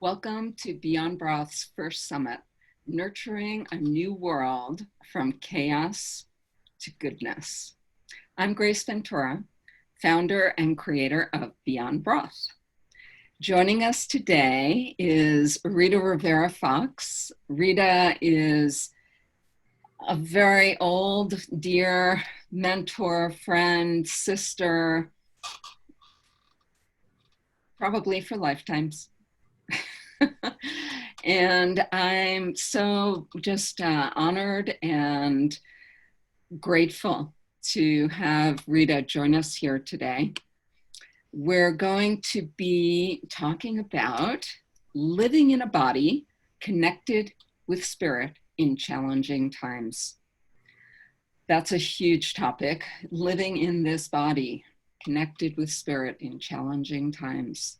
Welcome to Beyond Broth's first summit, Nurturing a New World from Chaos to Goodness. I'm Grace Ventura, founder and creator of Beyond Broth. Joining us today is Rita Rivera-Fox. Rita is a very old, dear mentor, friend, sister, probably for lifetimes. And I'm so just honored and grateful to have Rita join us here today. We're going to be talking about living in a body connected with spirit in challenging times. That's a huge topic, living in this body connected with spirit in challenging times.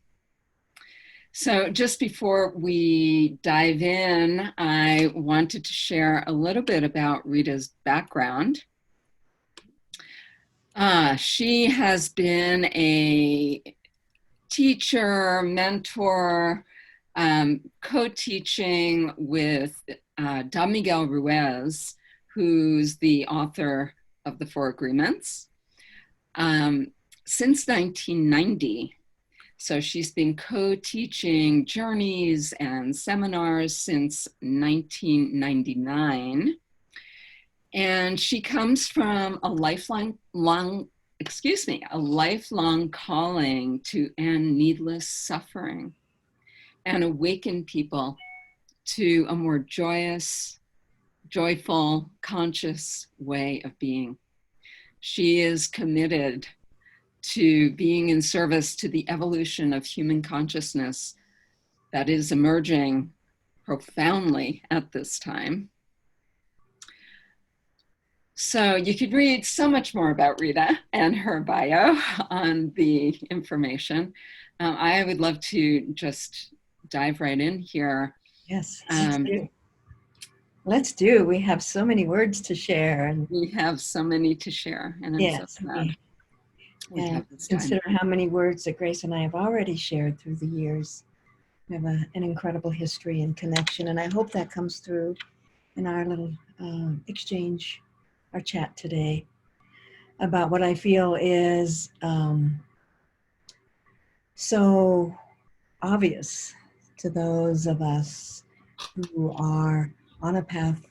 So just before we dive in, I wanted to share a little bit about Rita's background. She has been a teacher, mentor, co-teaching with Don Miguel Ruiz, who's the author of the Four Agreements, since 1990. So she's been co-teaching journeys and seminars since 1999. And she comes from a lifelong calling to end needless suffering and awaken people to a more joyous, joyful, conscious way of being. She is committed to being in service to the evolution of human consciousness that is emerging profoundly at this time. So you could read so much more about Rita and her bio on the information. I would love to just dive right in here. Yes, let's do. We have so many words to share. And we have so many to share, and I'm so glad. And consider how many words that Grace and I have already shared through the years. We have an incredible history and connection, and I hope that comes through in our little exchange, our chat today, about what I feel is so obvious to those of us who are on a path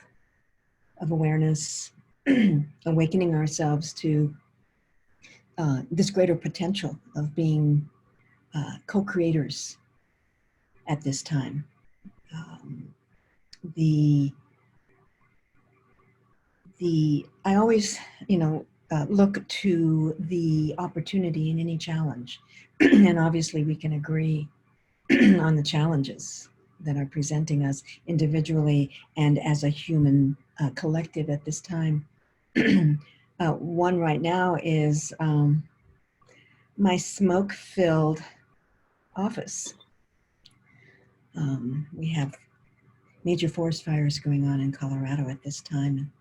of awareness, awakening ourselves to this greater potential of being co-creators at this time. I always, look to the opportunity in any challenge, and obviously we can agree on the challenges that are presenting us individually and as a human collective at this time. One right now is my smoke-filled office. We have major forest fires going on in Colorado at this time. And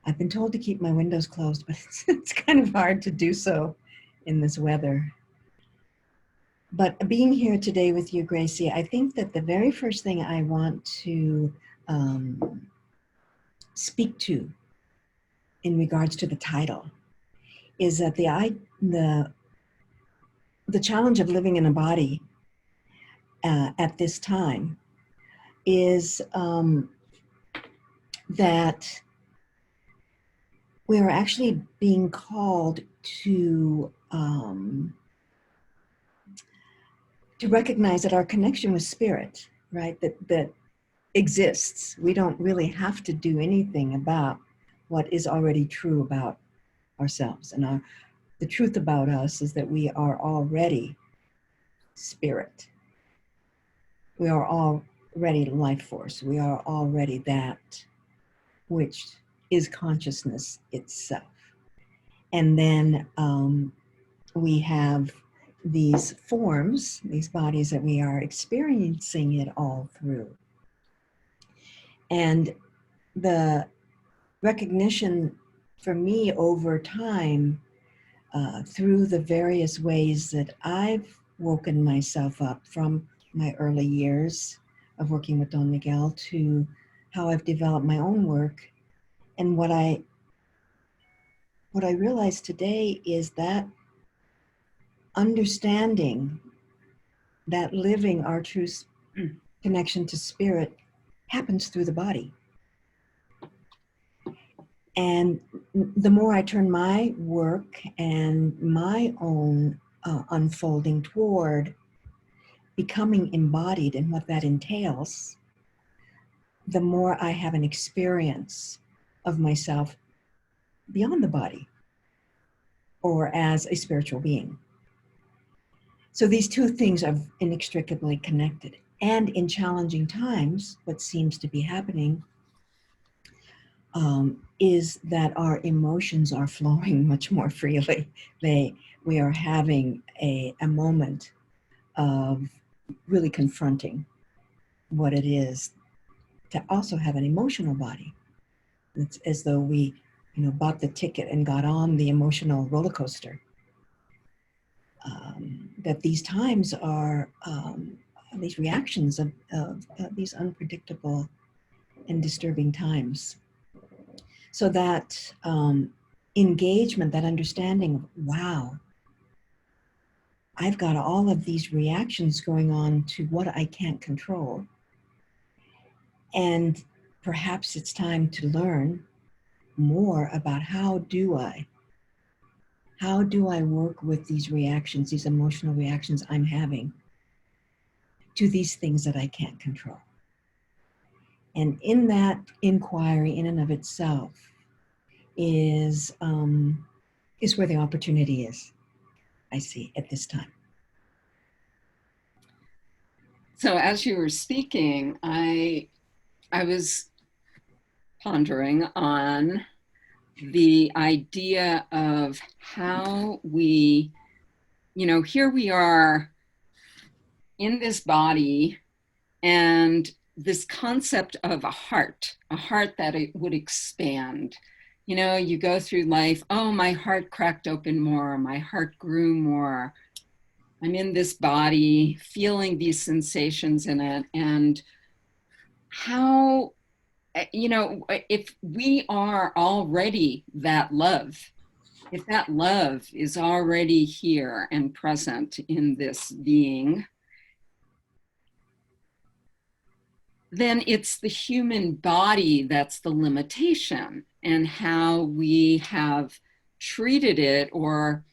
I've been told to keep my windows closed, but it's kind of hard to do so in this weather. But being here today with you, Gracie, I think that the very first thing I want to speak to in regards to the title is that the challenge of living in a body at this time is that we are actually being called to recognize that our connection with spirit, right, that exists. We don't really have to do anything about what is already true about ourselves. And the truth about us is that we are already spirit. We are already life force. We are already that which is consciousness itself. And then we have these forms, these bodies that we are experiencing it all through. And the recognition for me over time, through the various ways that I've woken myself up from my early years of working with Don Miguel to how I've developed my own work. And what I realize today is that understanding, that living our true connection to spirit happens through the body. And the more I turn my work and my own unfolding toward becoming embodied and what that entails, the more I have an experience of myself beyond the body or as a spiritual being. So these two things are inextricably connected. And in challenging times, what seems to be happening is that our emotions are flowing much more freely. We are having a moment of really confronting what it is to also have an emotional body. It's as though we, bought the ticket and got on the emotional roller coaster. That these times are these reactions of these unpredictable and disturbing times. So that engagement, that understanding of, wow, I've got all of these reactions going on to what I can't control. And perhaps it's time to learn more about how do I work with these reactions, these emotional reactions I'm having to these things that I can't control. And in that inquiry in and of itself is where the opportunity is, I see, at this time. So as you were speaking, I was pondering on the idea of how we, here we are in this body, and this concept of a heart that it would expand. You go through life, oh, my heart cracked open more, my heart grew more. I'm in this body, feeling these sensations in it. And how, if we are already that love, if that love is already here and present in this being, then it's the human body that's the limitation, and how we have treated it or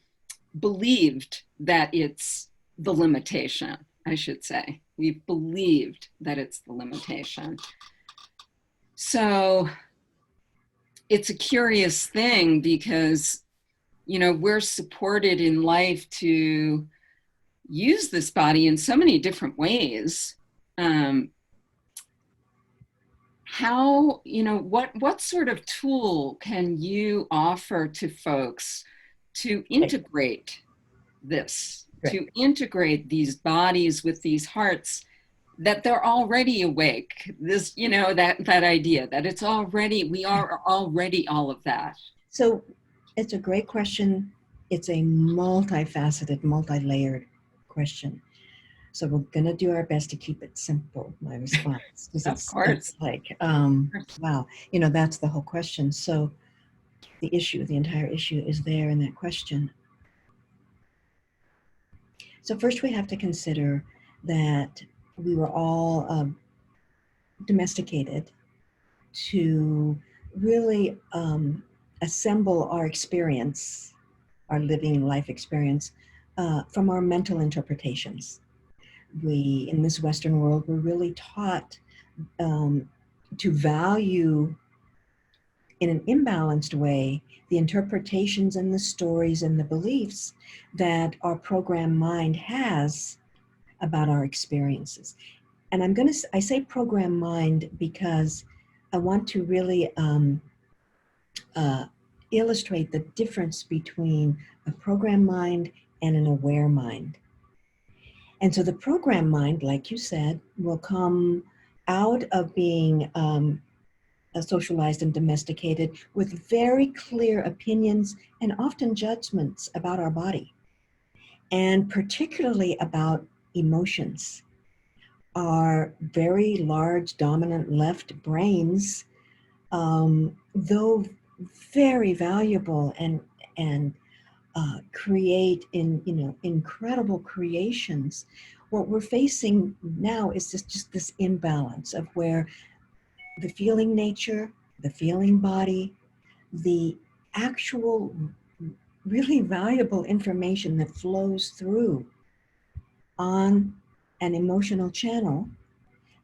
believed that it's the limitation, I should say. We've believed that it's the limitation. So it's a curious thing because, we're supported in life to use this body in so many different ways. How, what sort of tool can you offer to folks to integrate this, to integrate these bodies with these hearts, that they're already awake? This, that idea that it's already, we are already all of that. So it's a great question. It's a multifaceted, multi-layered question. So we're going to do our best to keep it simple, my response. Of course. It's like, wow, that's the whole question. So the entire issue is there in that question. So first we have to consider that we were all domesticated to really assemble our experience, our living life experience, from our mental interpretations. We, in this Western world, we're really taught to value in an imbalanced way the interpretations and the stories and the beliefs that our programmed mind has about our experiences. And I say programmed mind because I want to really illustrate the difference between a programmed mind and an aware mind. And so the programmed mind, like you said, will come out of being socialized and domesticated with very clear opinions and often judgments about our body, and particularly about emotions. our very large dominant left brains, though very valuable and create incredible creations, what we're facing now is just this imbalance of where the feeling nature, the feeling body, the actual really valuable information that flows through on an emotional channel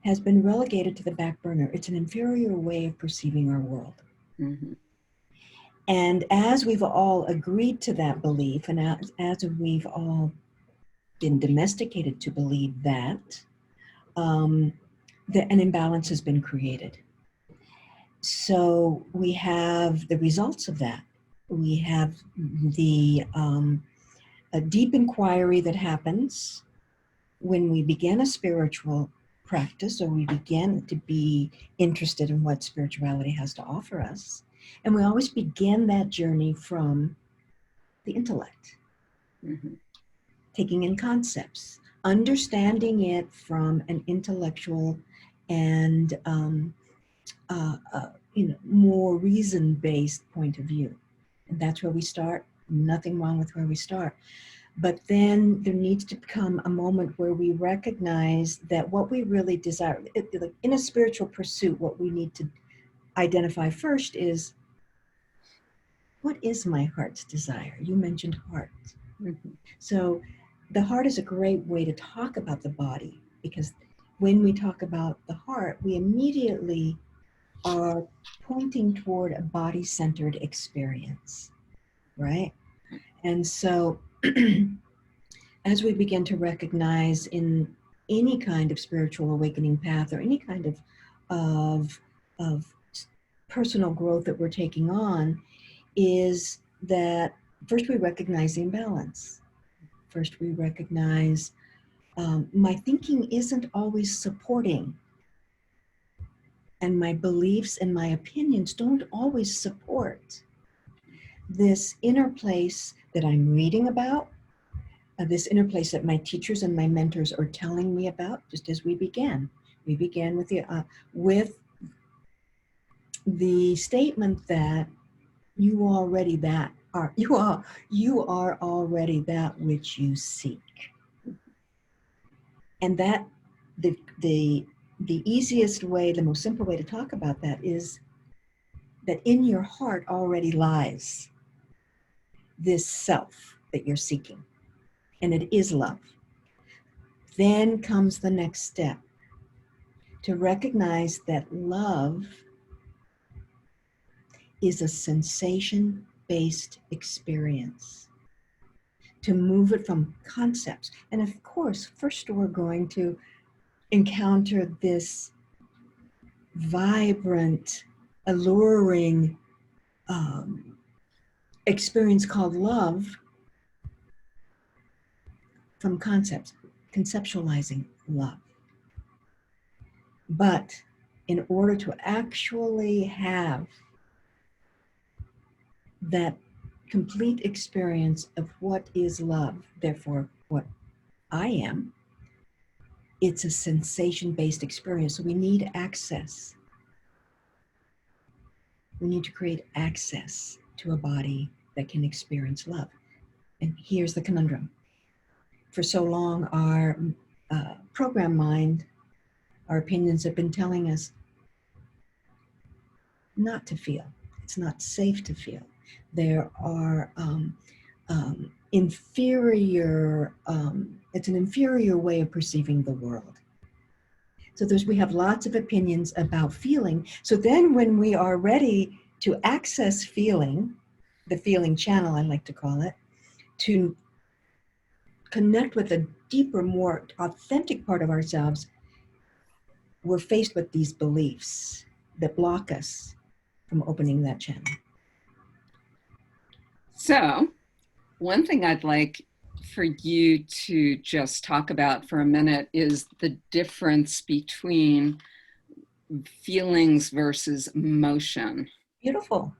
has been relegated to the back burner. It's an inferior way of perceiving our world. Mm-hmm. And as we've all agreed to that belief, and as we've all been domesticated to believe that, an imbalance has been created. So we have the results of that. We have the a deep inquiry that happens when we begin a spiritual practice, or we begin to be interested in what spirituality has to offer us. And we always begin that journey from the intellect, Mm-hmm. taking in concepts, understanding it from an intellectual and more reason-based point of view. And that's where we start. Nothing wrong with where we start. But then there needs to come a moment where we recognize that what we really desire, in a spiritual pursuit, what we need to identify first is, what is my heart's desire? You mentioned heart. Mm-hmm. So the heart is a great way to talk about the body, because when we talk about the heart, we immediately are pointing toward a body-centered experience, right? And so as we begin to recognize in any kind of spiritual awakening path, or any kind of personal growth that we're taking on, is that first we recognize the imbalance. First we recognize my thinking isn't always supporting, and my beliefs and my opinions don't always support this inner place that I'm reading about, this inner place that my teachers and my mentors are telling me about. Just as we began with the statement that you already that are you are already that which you seek. And that the easiest way, the most simple way to talk about that is that in your heart already lies this self that you're seeking, and it is love. Then comes the next step, to recognize that love is a sensation-based experience, to move it from concepts. And of course, first we're going to encounter this vibrant, alluring experience called love from concepts, conceptualizing love. But in order to actually have that complete experience of what is love, therefore what I am, it's a sensation-based experience. So we need access. We need to create access to a body that can experience love. And here's the conundrum. For so long, our program mind, our opinions have been telling us not to feel. It's not safe to feel. There are inferior, it's an inferior way of perceiving the world. So we have lots of opinions about feeling. So then when we are ready to access feeling, the feeling channel, I like to call it, to connect with a deeper, more authentic part of ourselves, we're faced with these beliefs that block us from opening that channel. So, one thing I'd like for you to just talk about for a minute is the difference between feelings versus emotion. Beautiful.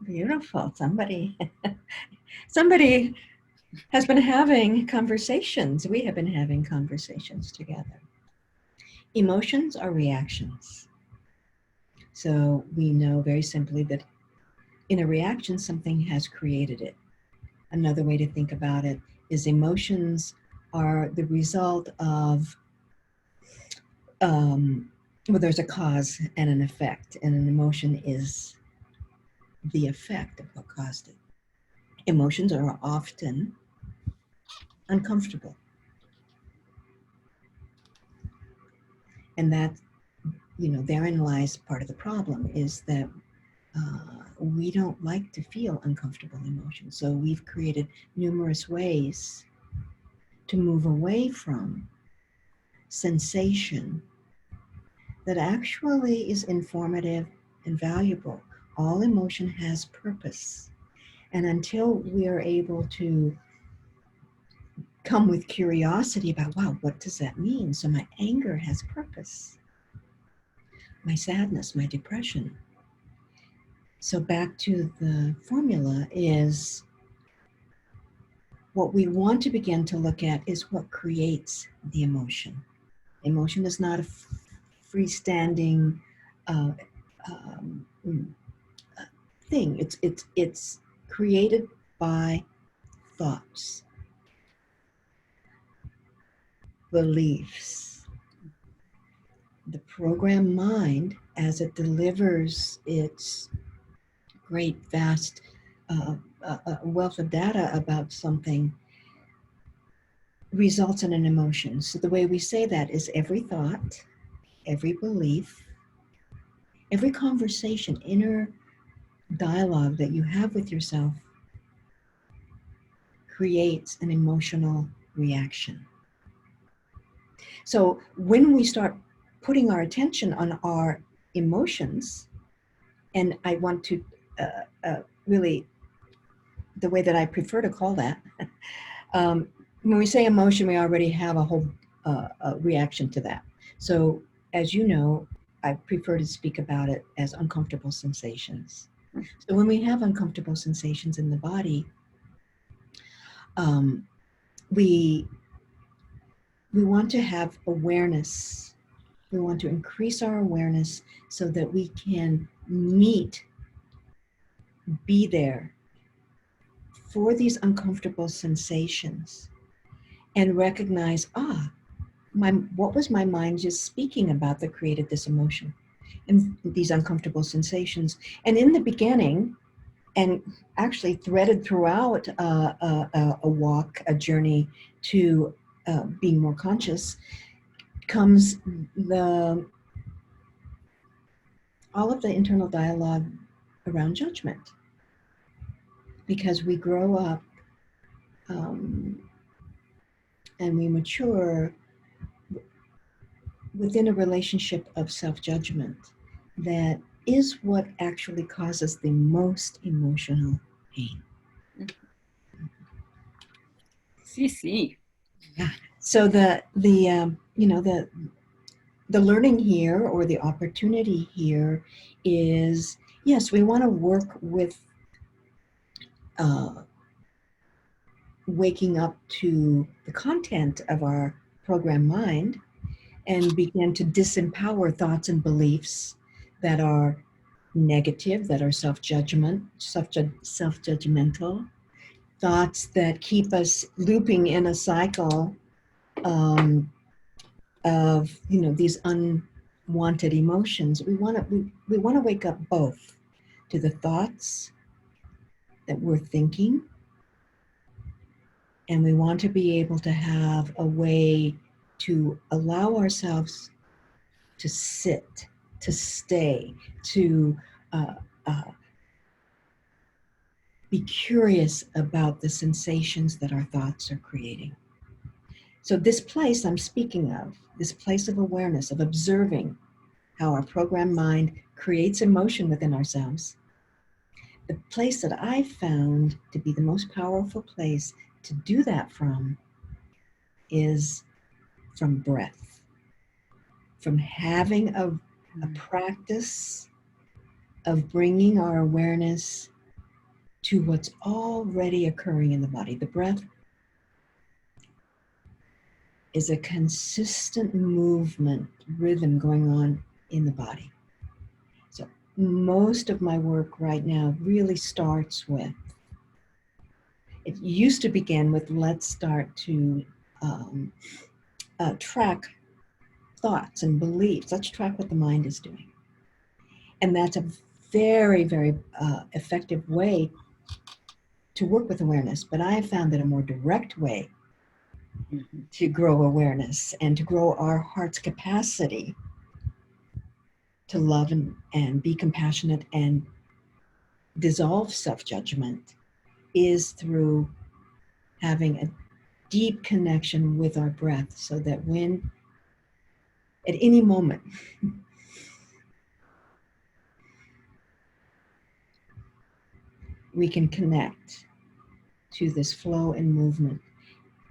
Beautiful. Somebody has been having conversations. We have been having conversations together. Emotions are reactions. So we know very simply that in a reaction, something has created it. Another way to think about it is emotions are the result of, well, there's a cause and an effect, and an emotion is the effect of what caused it. Emotions are often uncomfortable. And that, therein lies part of the problem is that we don't like to feel uncomfortable emotions. So we've created numerous ways to move away from sensation that actually is informative and valuable. All emotion has purpose. And until we are able to come with curiosity about, wow, what does that mean? So my anger has purpose, my sadness, my depression. So back to the formula is what we want to begin to look at is what creates the emotion. Emotion is not a freestanding uh, um, thing. It's created by thoughts, beliefs. The programmed mind, as it delivers its great, vast wealth of data about something, results in an emotion. So the way we say that is every thought, every belief, every conversation, inner dialogue that you have with yourself creates an emotional reaction. So when we start putting our attention on our emotions, and I want to really, the way that I prefer to call that, when we say emotion, we already have a whole reaction to that. So as you know, I prefer to speak about it as uncomfortable sensations. So when we have uncomfortable sensations in the body, um, we want to have awareness. We want to increase our awareness so that we can be there for these uncomfortable sensations and recognize, what was my mind just speaking about that created this emotion and these uncomfortable sensations? And in the beginning, and actually threaded throughout a walk, a journey to being more conscious, comes all of the internal dialogue around judgment. Because we grow up and we mature within a relationship of self-judgment that is what actually causes the most emotional pain. Sí, sí. Yeah. So the learning here, or the opportunity here, is, yes, we want to work with waking up to the content of our programmed mind and begin to disempower thoughts and beliefs that are negative, that are self-judgmental, thoughts that keep us looping in a cycle of these unwanted emotions. We want to wake up both to the thoughts that we're thinking, and we want to be able to have a way to allow ourselves to sit, to stay, to uh, uh, be curious about the sensations that our thoughts are creating. So this place I'm speaking of, this place of awareness, of observing how our programmed mind creates emotion within ourselves, the place that I found to be the most powerful place to do that from is from breath, from having a practice of bringing our awareness to what's already occurring in the body. The breath is a consistent movement, rhythm going on in the body. So most of my work right now really starts with, it used to begin with, let's start to track thoughts and beliefs. Let's track what the mind is doing. And that's a very, very effective way to work with awareness. But I have found that a more direct way to grow awareness and to grow our heart's capacity to love and be compassionate and dissolve self-judgment is through having a deep connection with our breath, so that when at any moment we can connect to this flow and movement.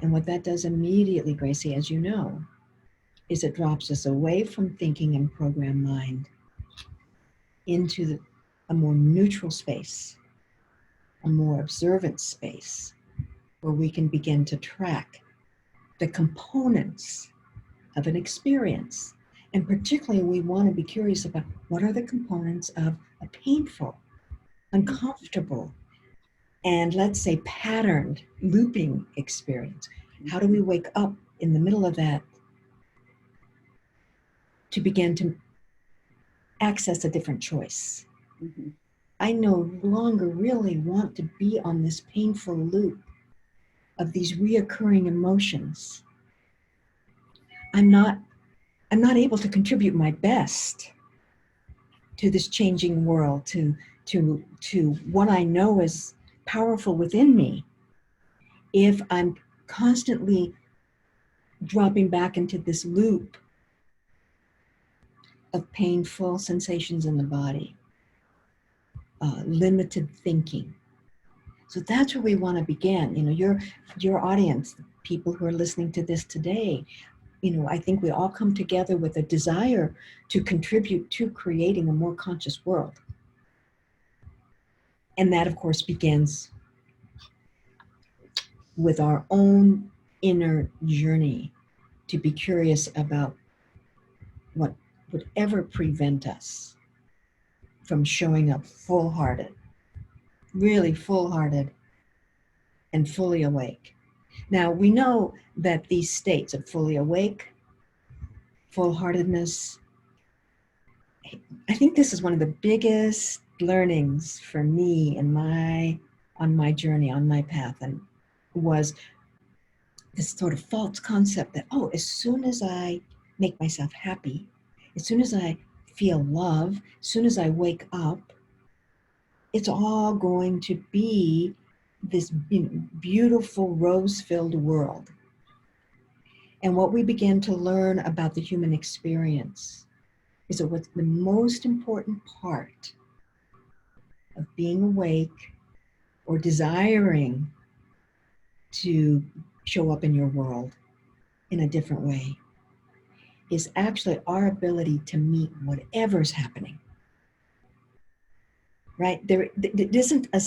And what that does immediately, Gracie, as you know, is it drops us away from thinking and program mind into a more neutral space, a more observant space, where we can begin to track the components of an experience. And particularly, we want to be curious about what are the components of a painful, uncomfortable, and let's say patterned, looping experience. How do we wake up in the middle of that to begin to access a different choice? Mm-hmm. I no longer really want to be on this painful loop of these reoccurring emotions. I'm not able to contribute my best to this changing world, to what I know is powerful within me, if I'm constantly dropping back into this loop of painful sensations in the body, limited thinking. So that's where we want to begin. You know, your audience, people who are listening to this today, you know, I think we all come together with a desire to contribute to creating a more conscious world. And that, of course, begins with our own inner journey, to be curious about what would ever prevent us from showing up full-hearted, really full-hearted and fully awake. Now, we know that these states of fully awake, full-heartedness, I think this is one of the biggest learnings for me in on my journey, on my path, and was this sort of false concept that, oh, as soon as I make myself happy, as soon as I feel love, as soon as I wake up, it's all going to be this beautiful rose-filled world. And what we begin to learn about the human experience is that what's the most important part of being awake or desiring to show up in your world in a different way is actually our ability to meet whatever's happening. Right? There isn't a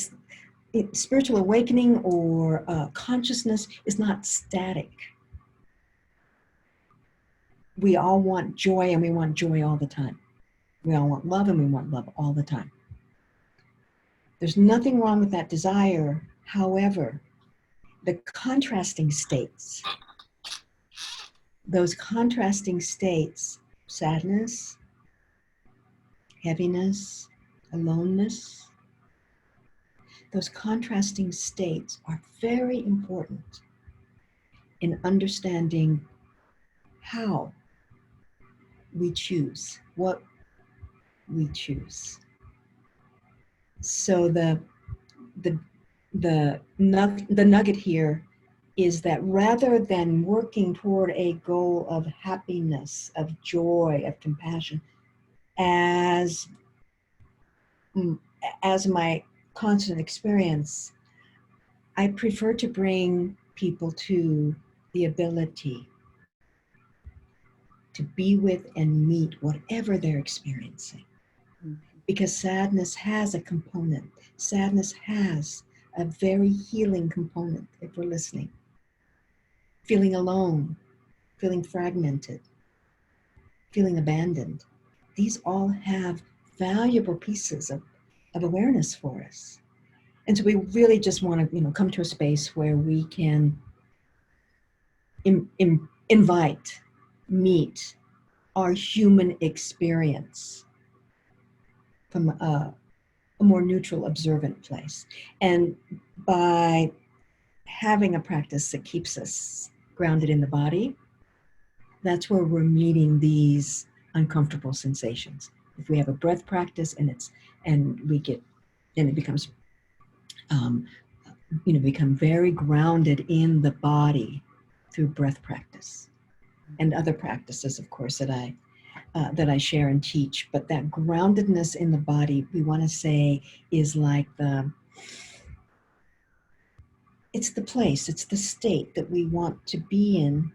spiritual awakening or consciousness is not static. We all want joy, and we want joy all the time. We all want love, and we want love all the time. There's nothing wrong with that desire. However, the contrasting states, those contrasting states, sadness, heaviness, aloneness, those contrasting states are very important in understanding how we choose, what we choose. So the nugget here is that rather than working toward a goal of happiness, of joy, of compassion, as my constant experience, I prefer to bring people to the ability to be with and meet whatever they're experiencing. Because sadness has a component. Sadness has a very healing component, if we're listening. Feeling alone, feeling fragmented, feeling abandoned. These all have valuable pieces of awareness for us. And so we really just want to, come to a space where we can invite, meet our human experience from a more neutral, observant place. And by having a practice that keeps us grounded in the body, that's where we're meeting these uncomfortable sensations. If we have a breath practice and it becomes, become very grounded in the body through breath practice and other practices, of course, that I share and teach. But that groundedness in the body, we want to say, is like it's the place, it's the state that we want to be in,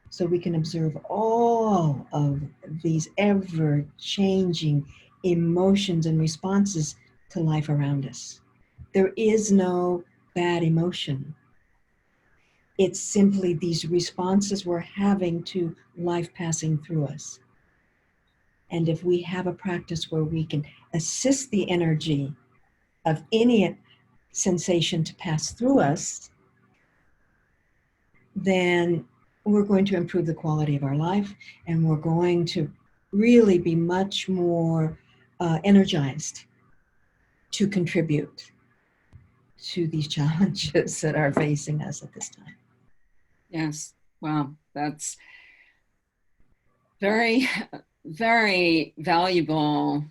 so we can observe all of these ever-changing emotions and responses to life around us. There is no bad emotion. It's simply these responses we're having to life passing through us. And if we have a practice where we can assist the energy of any sensation to pass through us, then we're going to improve the quality of our life, and we're going to really be much more energized to contribute to these challenges that are facing us at this time. Yes. Wow. That's very, very valuable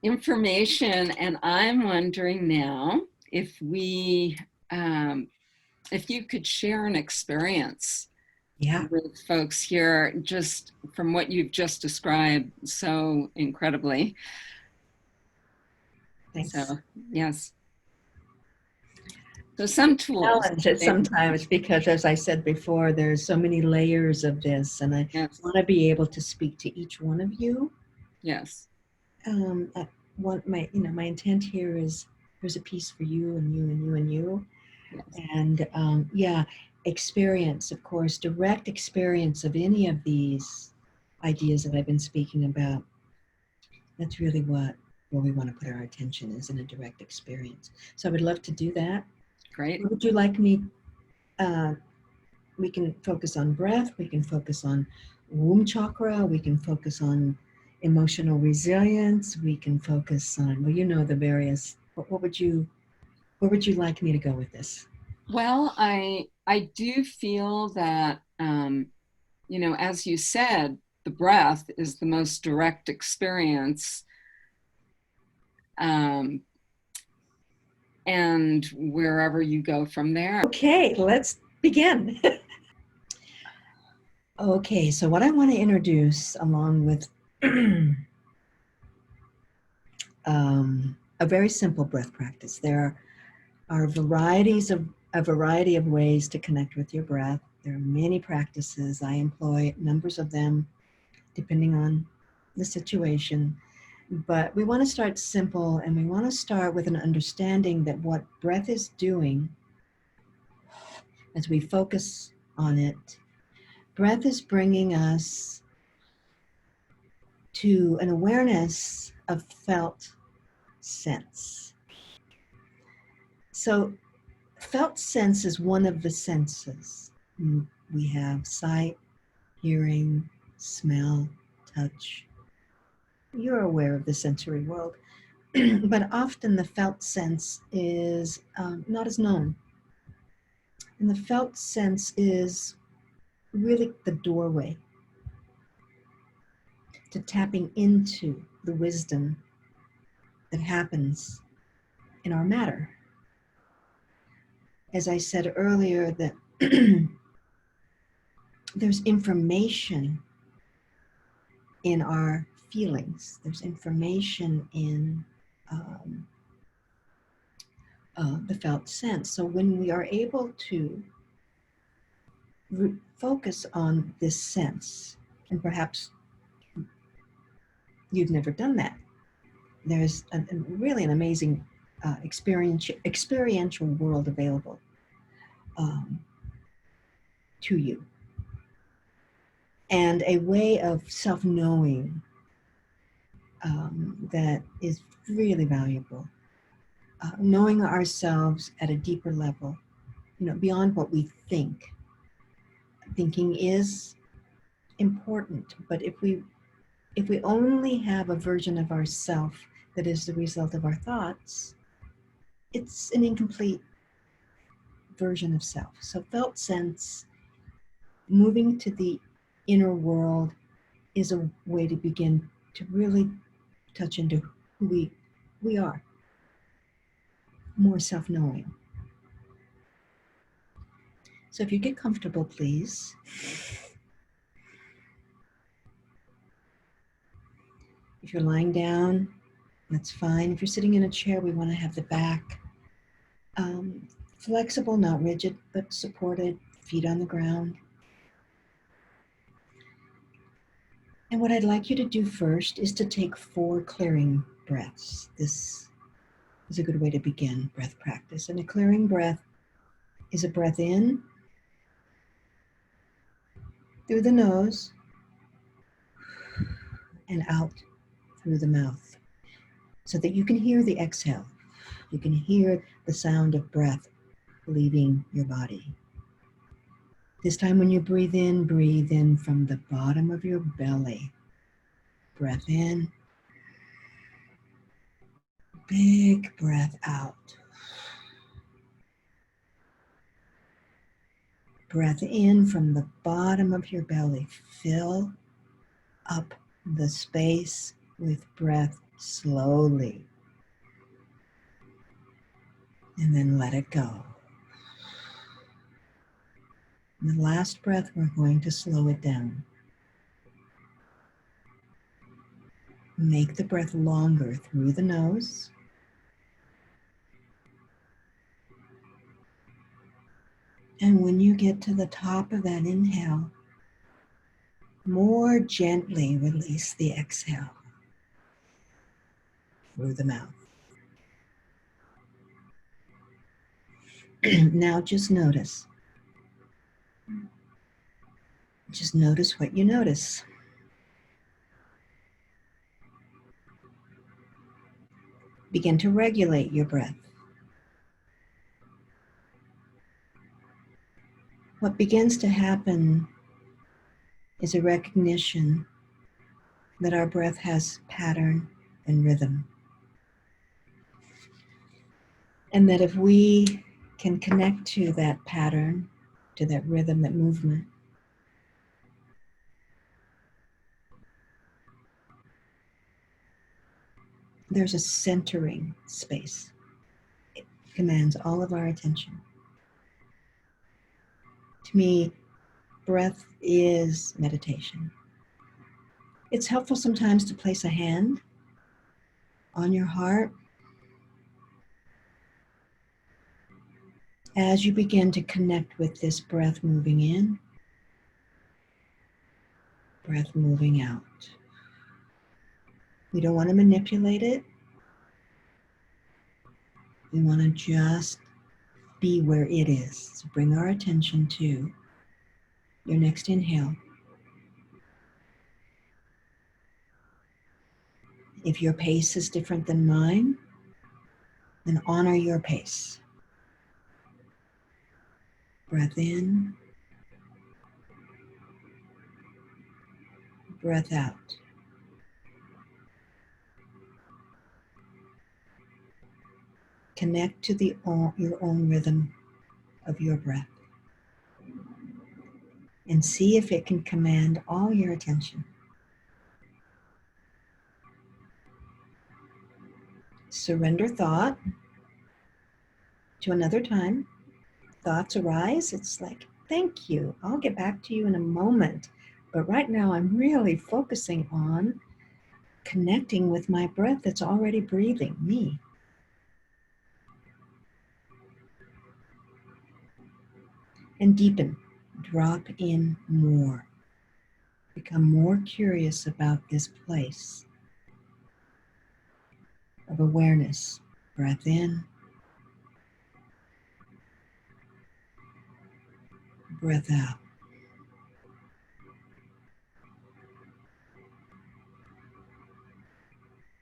information. And I'm wondering now if if you could share an experience with folks here, just from what you've just described so incredibly. Thanks. So, yes. So some tools. Challenge sometimes, because as I said before, there's so many layers of this, and I want to be able to speak to each one of you. Yes. My intent here is there's a piece for you and you and you and you. Yes. And experience, of course, direct experience of any of these ideas that I've been speaking about. That's really where we want to put our attention, is in a direct experience. So I would love to do that. Great. What would you like me? We can focus on breath. We can focus on womb chakra. We can focus on emotional resilience. We can focus on, the various. What would you like me to go with this? Well, I do feel that, as you said, the breath is the most direct experience. And wherever you go from there. Okay, let's begin. Okay, so what I want to introduce, along with a very simple breath practice. There are a variety of ways to connect with your breath. There are many practices. I employ numbers of them depending on the situation. But we want to start simple, and we want to start with an understanding that what breath is doing, as we focus on it, breath is bringing us to an awareness of felt sense. So felt sense is one of the senses. We have sight, hearing, smell, touch. You're aware of the sensory world, but often the felt sense is not as known. And the felt sense is really the doorway to tapping into the wisdom that happens in our matter. As I said earlier, that there's information in our feelings. There's information in the felt sense. So when we are able to focus on this sense, and perhaps you've never done that, there's really an amazing experiential world available to you. and a way of self-knowing that is really valuable. Knowing ourselves at a deeper level, beyond what we think. Thinking is important, but if we only have a version of ourself that is the result of our thoughts, it's an incomplete version of self. So felt sense, moving to the inner world, is a way to begin to really touch into who we are, more self-knowing. So if you get comfortable, please. If you're lying down, that's fine. If you're sitting in a chair, we want to have the back flexible, not rigid, but supported, feet on the ground. And what I'd like you to do first is to take 4 clearing breaths. This is a good way to begin breath practice. And a clearing breath is a breath in through the nose and out through the mouth, so that you can hear the exhale. You can hear the sound of breath leaving your body. This time when you breathe in from the bottom of your belly. Breath in. Big breath out. Breath in from the bottom of your belly. Fill up the space with breath slowly. And then let it go. And the last breath, we're going to slow it down. Make the breath longer through the nose. And when you get to the top of that inhale, more gently release the exhale through the mouth. Now just notice. Just notice what you notice. Begin to regulate your breath. What begins to happen is a recognition that our breath has pattern and rhythm. And that if we can connect to that pattern, to that rhythm, that movement, there's a centering space. It commands all of our attention. To me, breath is meditation. It's helpful sometimes to place a hand on your heart as you begin to connect with this breath moving in, breath moving out. We don't want to manipulate it. We want to just be where it is. So bring our attention to your next inhale. If your pace is different than mine, then honor your pace. Breath in, breath out. Connect to your own rhythm of your breath and see if it can command all your attention. Surrender thought to another time. Thoughts arise, it's like, thank you, I'll get back to you in a moment. But right now I'm really focusing on connecting with my breath that's already breathing me. And deepen, drop in more. Become more curious about this place of awareness. Breath in, breath out.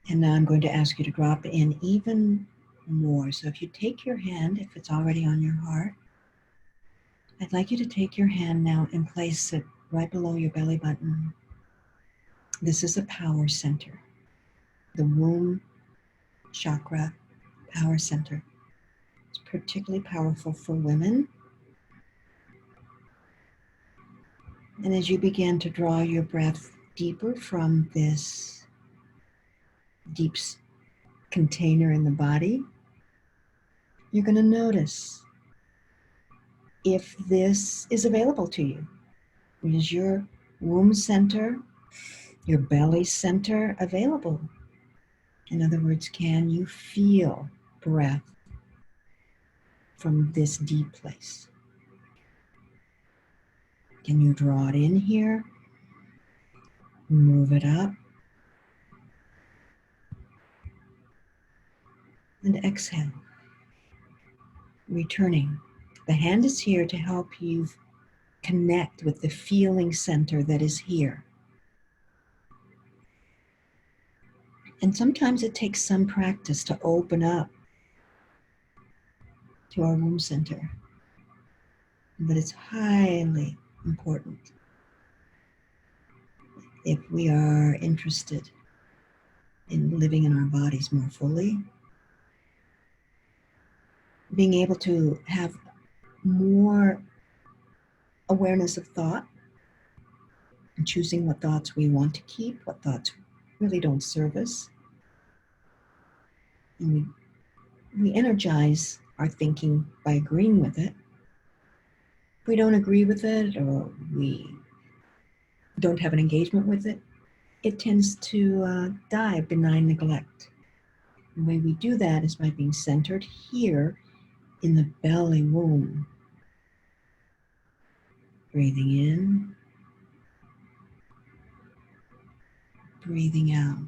And now I'm going to ask you to drop in even more. So if you take your hand, if it's already on your heart, I'd like you to take your hand now and place it right below your belly button. This is a power center, the womb chakra power center. It's particularly powerful for women. And as you begin to draw your breath deeper from this deep container in the body, you're going to notice if this is available to you. Is your womb center, your belly center available? In other words, can you feel breath from this deep place? Can you draw it in here? Move it up. And exhale. Returning. The hand is here to help you connect with the feeling center that is here. And sometimes it takes some practice to open up to our womb center. But it's highly important if we are interested in living in our bodies more fully, being able to have more awareness of thought, and choosing what thoughts we want to keep, what thoughts really don't serve us. And we energize our thinking by agreeing with it. If we don't agree with it or we don't have an engagement with it, it tends to die benign neglect. The way we do that is by being centered here in the belly womb. Breathing in, breathing out.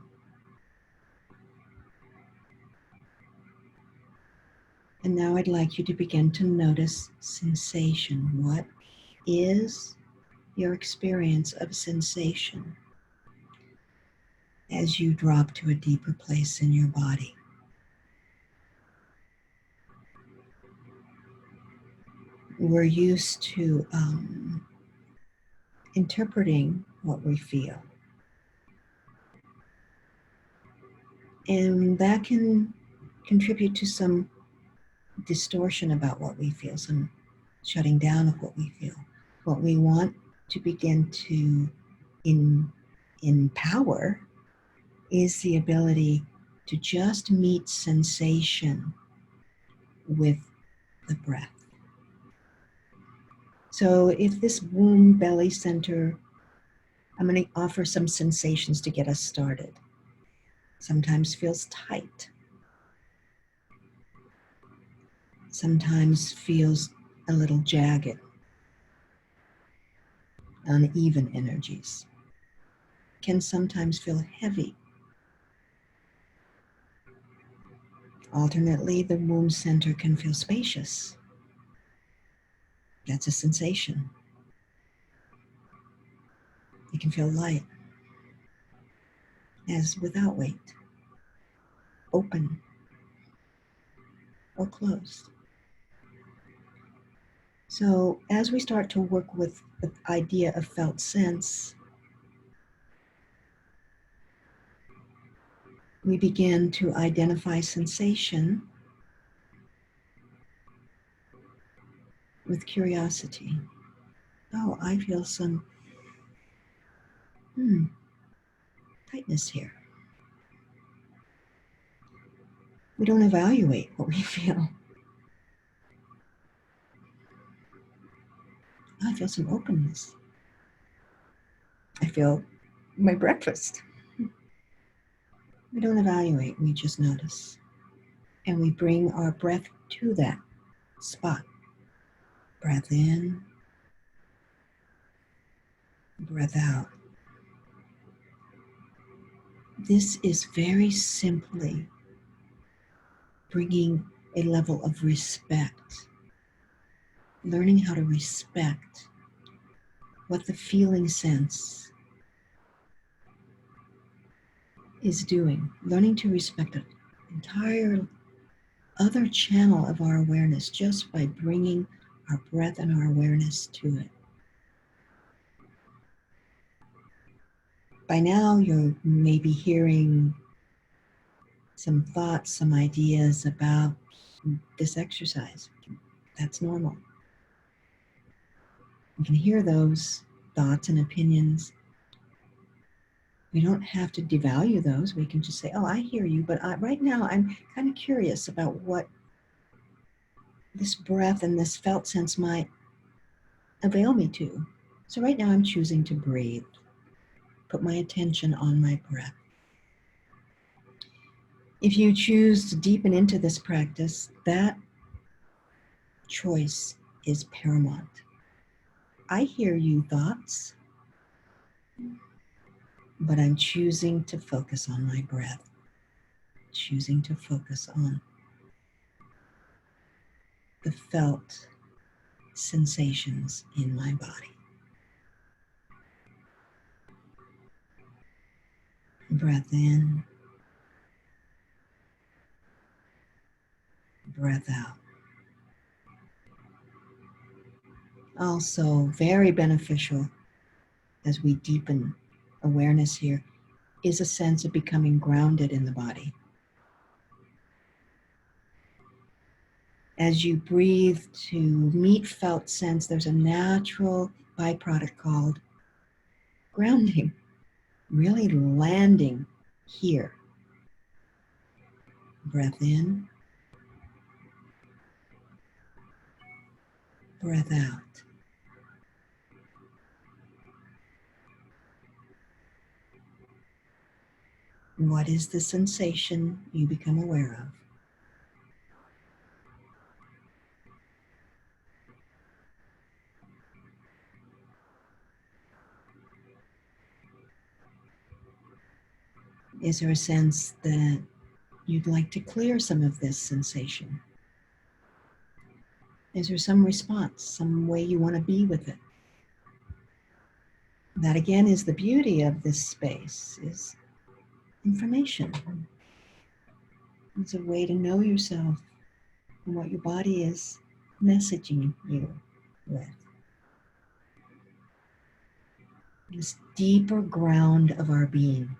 And now I'd like you to begin to notice sensation. What is your experience of sensation as you drop to a deeper place in your body? We're used to interpreting what we feel. And that can contribute to some distortion about what we feel, some shutting down of what we feel. What we want to begin to empower is the ability to just meet sensation with the breath. So if this womb belly center, I'm going to offer some sensations to get us started. Sometimes feels tight. Sometimes feels a little jagged. Uneven energies. Can sometimes feel heavy. Alternately, the womb center can feel spacious. That's a sensation. It can feel light, as without weight, open or closed. So as we start to work with the idea of felt sense, we begin to identify sensation with curiosity. Oh, I feel some tightness here. We don't evaluate what we feel. I feel some openness. I feel my breakfast. We don't evaluate, we just notice. And we bring our breath to that spot. Breath in, breath out. This is very simply bringing a level of respect, learning how to respect what the feeling sense is doing, learning to respect an entire other channel of our awareness just by bringing our breath and our awareness to it. By now, you're maybe hearing some thoughts, some ideas about this exercise. That's normal. You can hear those thoughts and opinions. We don't have to devalue those. We can just say, oh, I hear you, but right now I'm kind of curious about what this breath and this felt sense might avail me to. So right now I'm choosing to breathe, put my attention on my breath. If you choose to deepen into this practice, that choice is paramount. I hear you thoughts, but I'm choosing to focus on my breath, choosing to focus on the felt sensations in my body. Breath in, breath out. Also, very beneficial as we deepen awareness here is a sense of becoming grounded in the body. As you breathe to meet felt sense, there's a natural byproduct called grounding, really landing here. Breath in, breath out. What is the sensation you become aware of? Is there a sense that you'd like to clear some of this sensation? Is there some response, some way you want to be with it? That again is the beauty of this space, is information. It's a way to know yourself and what your body is messaging you with. This deeper ground of our being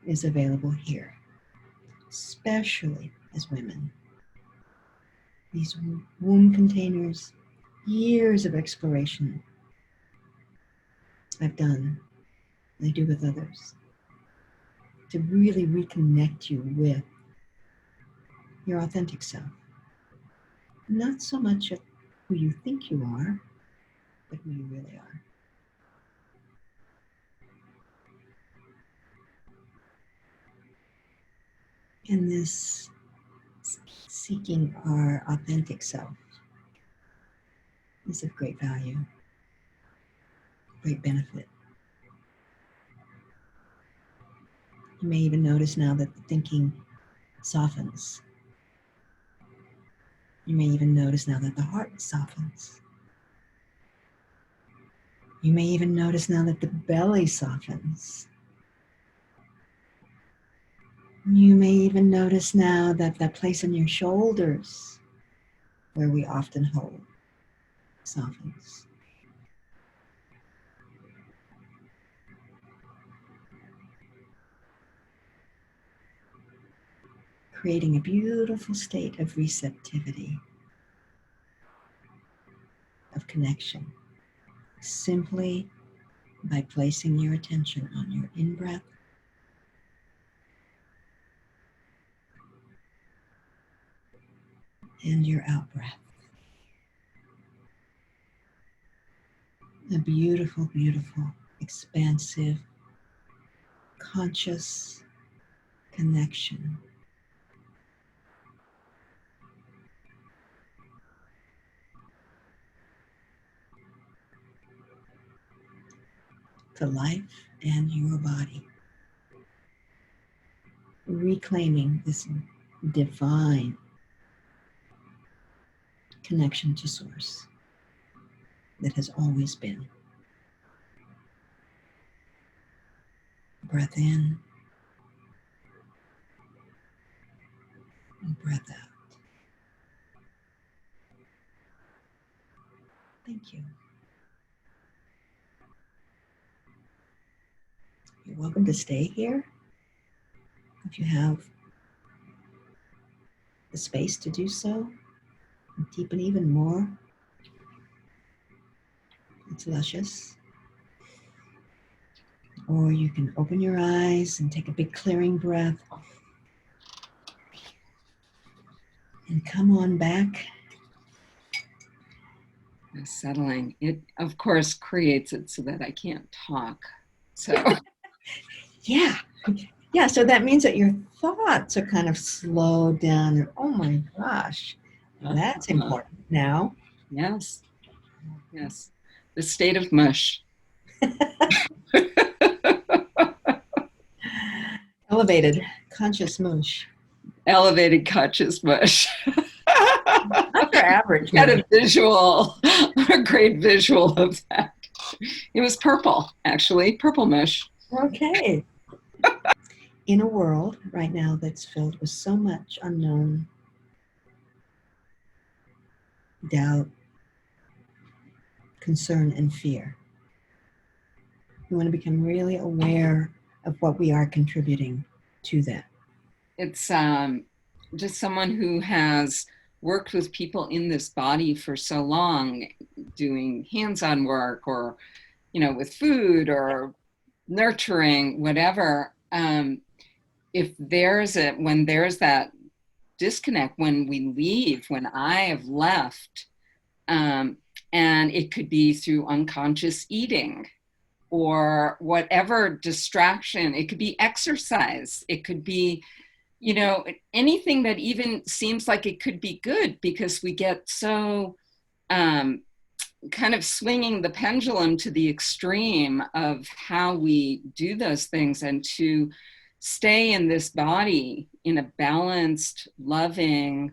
is available here, especially as women. These womb containers, years of exploration I've done, and I do with others, to really reconnect you with your authentic self. Not so much of who you think you are, but who you really are. And this seeking our authentic self is of great value, great benefit. You may even notice now that the thinking softens. You may even notice now that the heart softens. You may even notice now that the belly softens. You may even notice now that that place in your shoulders, where we often hold, softens. Creating a beautiful state of receptivity, of connection, simply by placing your attention on your in-breath and your out-breath. A beautiful, beautiful, expansive, conscious connection to life and your body. Reclaiming this divine connection to Source that has always been. breath in and breath out. Thank you. You're welcome to stay here if you have the space to do so and deepen even more. It's luscious. Or you can open your eyes and take a big clearing breath and come on back. Settling. It, of course, creates it so that I can't talk. So Yeah. Yeah, so that means that your thoughts are kind of slowed down. And, oh my gosh, that's important now. Yes. Yes. The state of mush. Elevated conscious mush. Elevated conscious mush. Not for average. Got a visual, a great visual of that. It was purple, actually, purple mush. Okay. In a world right now that's filled with so much unknown, doubt, concern, and fear, we want to become really aware of what we are contributing to that. It's just someone who has worked with people in this body for so long, doing hands-on work or, with food or nurturing, whatever. If when there's that disconnect, when we leave, when I have left, and it could be through unconscious eating or whatever distraction, it could be exercise, it could be, anything that even seems like it could be good, because we get so kind of swinging the pendulum to the extreme of how we do those things, and to stay in this body in a balanced, loving,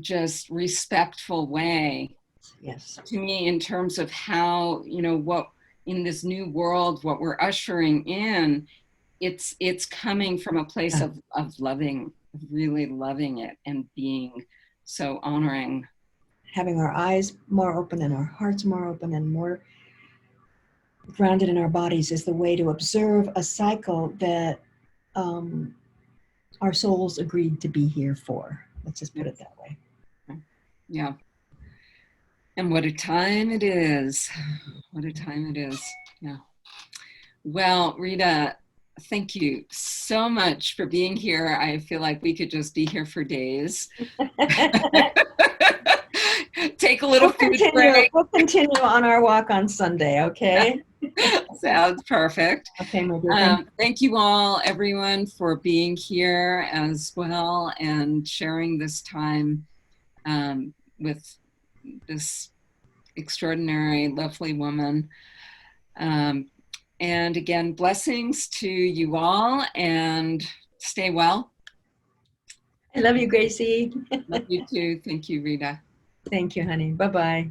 just respectful way. Yes. To me, in terms of how, what in this new world, what we're ushering in, it's coming from a place of loving, really loving it and being so honoring. Having our eyes more open and our hearts more open and more grounded in our bodies is the way to observe a cycle that our souls agreed to be here for. Let's just put it that way. Yeah. And what a time it is. What a time it is. Yeah. Well, Rita, thank you so much for being here. I feel like we could just be here for days. Take a little food break. We'll continue on our walk on Sunday, okay? Sounds perfect. Okay, my dear. Thank you all, everyone, for being here as well and sharing this time with this extraordinary, lovely woman. And again, blessings to you all, and stay well. I love you, Gracie. Love you too. Thank you, Rita. Thank you, honey. Bye-bye.